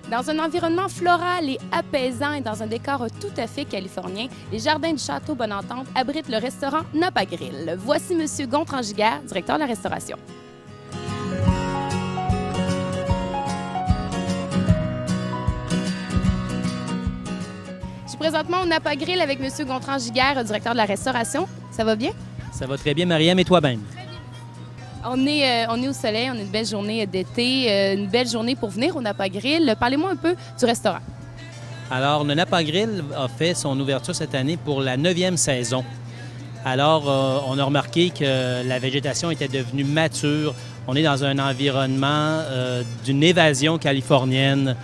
Dans un environnement floral et apaisant et dans un décor tout à fait californien, les jardins du Château Bonne-Entente abritent le restaurant Napa Grill. Voici M. Gontran-Giguère, directeur de la restauration. Je suis présentement au Napa Grill avec M. Gontran-Giguère, directeur de la restauration. Ça va bien? Ça va très bien, Mariam, et toi-même? On est au soleil, on a une belle journée d'été, une belle journée pour venir au Napa Grill. Parlez-moi un peu du restaurant. Alors, le Napa Grill a fait son ouverture cette année pour la 9e saison. Alors, on a remarqué que la végétation était devenue mature. On est dans un environnement d'une évasion californienne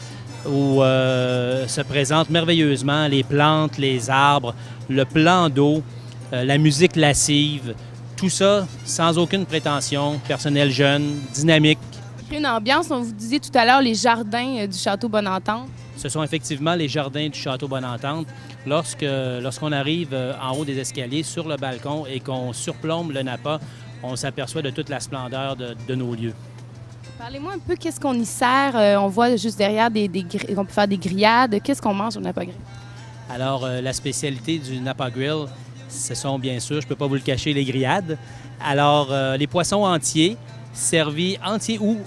où se présentent merveilleusement les plantes, les arbres, le plan d'eau, la musique lascive. Tout ça sans aucune prétention, personnel jeune, dynamique. Une ambiance, on vous disait tout à l'heure, les jardins du Château Bonne-Entente. Ce sont effectivement les jardins du Château Bonne-Entente. Lorsqu'on arrive en haut des escaliers, sur le balcon, et qu'on surplombe le Napa, on s'aperçoit de toute la splendeur de nos lieux. Parlez-moi un peu, qu'est-ce qu'on y sert? On voit juste derrière, on peut faire des grillades. Qu'est-ce qu'on mange au Napa Grill? Alors, la spécialité du Napa Grill, ce sont bien sûr, je ne peux pas vous le cacher, les grillades. Alors, les poissons entiers, servis entiers ou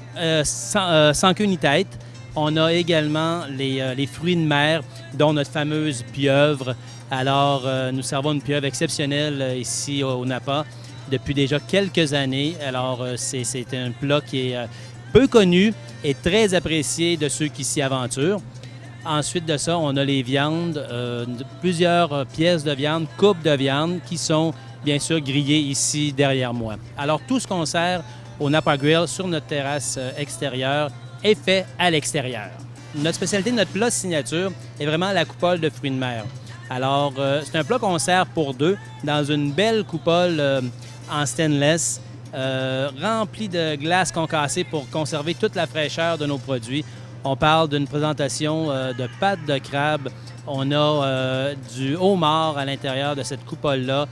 sans queue ni tête. On a également les fruits de mer, dont notre fameuse pieuvre. Alors, nous servons une pieuvre exceptionnelle ici au Napa depuis déjà quelques années. Alors, c'est un plat qui est peu connu et très apprécié de ceux qui s'y aventurent. Ensuite de ça, on a les viandes, plusieurs pièces de viande, coupes de viande qui sont bien sûr grillées ici derrière moi. Alors tout ce qu'on sert au Napa Grill sur notre terrasse extérieure est fait à l'extérieur. Notre spécialité, notre plat signature est vraiment la coupole de fruits de mer. Alors c'est un plat qu'on sert pour deux dans une belle coupole en stainless remplie de glace concassée pour conserver toute la fraîcheur de nos produits. On parle d'une présentation de pâtes de crabe. On a du homard à l'intérieur de cette coupole-là,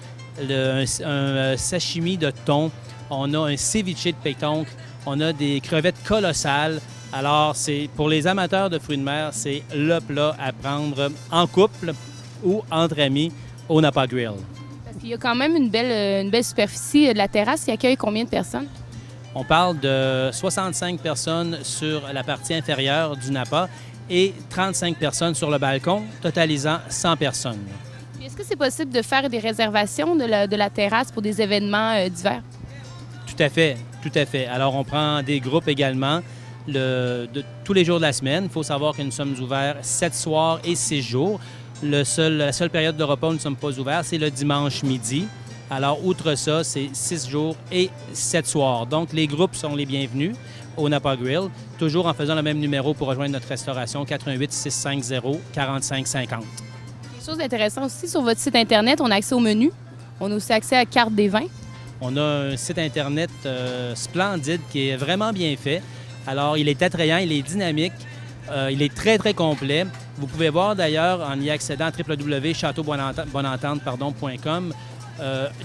un sashimi de thon. On a un ceviche de pétanque. On a des crevettes colossales. Alors, pour les amateurs de fruits de mer, c'est le plat à prendre en couple ou entre amis au Napa Grill. Parce qu'il y a quand même une belle superficie de la terrasse qui accueille combien de personnes? On parle de 65 personnes sur la partie inférieure du Napa et 35 personnes sur le balcon, totalisant 100 personnes. Est-ce que c'est possible de faire des réservations de la terrasse pour des événements divers? Tout à fait, tout à fait. Alors, on prend des groupes également de tous les jours de la semaine. Il faut savoir que nous sommes ouverts 7 soirs et 6 jours. La seule période de repas où nous ne sommes pas ouverts, c'est le dimanche midi. Alors, outre ça, c'est 6 jours et 7 soirs. Donc, les groupes sont les bienvenus au Napa Grill, toujours en faisant le même numéro pour rejoindre notre restauration, 88 650 45 50. Quelque chose d'intéressant aussi, sur votre site Internet, on a accès au menu. On a aussi accès à la carte des vins. On a un site Internet splendide qui est vraiment bien fait. Alors, il est attrayant, il est dynamique, il est très, très complet. Vous pouvez voir d'ailleurs, en y accédant à www.chateaubonentente.com,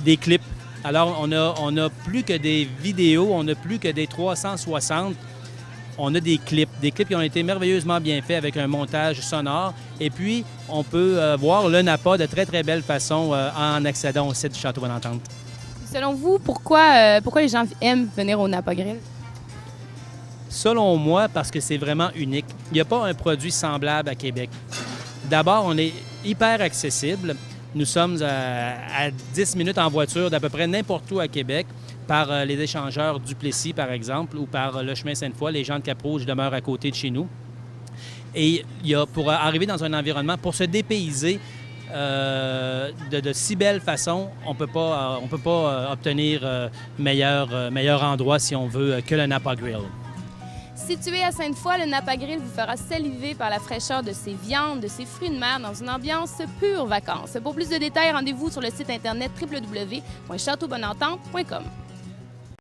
des clips. Alors, on a plus que des vidéos, on n'a plus que des 360. On a des clips qui ont été merveilleusement bien faits avec un montage sonore. Et puis, on peut voir le Napa de très, très belle façon en accédant au site du Château Bonne-Entente. Selon vous, pourquoi les gens aiment venir au Napa Grill? Selon moi, parce que c'est vraiment unique. Il n'y a pas un produit semblable à Québec. D'abord, on est hyper accessible. Nous sommes à 10 minutes en voiture d'à peu près n'importe où à Québec, par les échangeurs Duplessis, par exemple, ou par le chemin Sainte-Foy. Les gens de Cap-Rouge demeurent à côté de chez nous. Et pour arriver dans un environnement, pour se dépayser de si belle façon, on peut pas obtenir meilleur endroit, si on veut, que le Napa Grill. Situé à Sainte-Foy, le Napa Grill vous fera saliver par la fraîcheur de ses viandes, de ses fruits de mer dans une ambiance pure vacances. Pour plus de détails, rendez-vous sur le site internet www.chateaubonentente.com.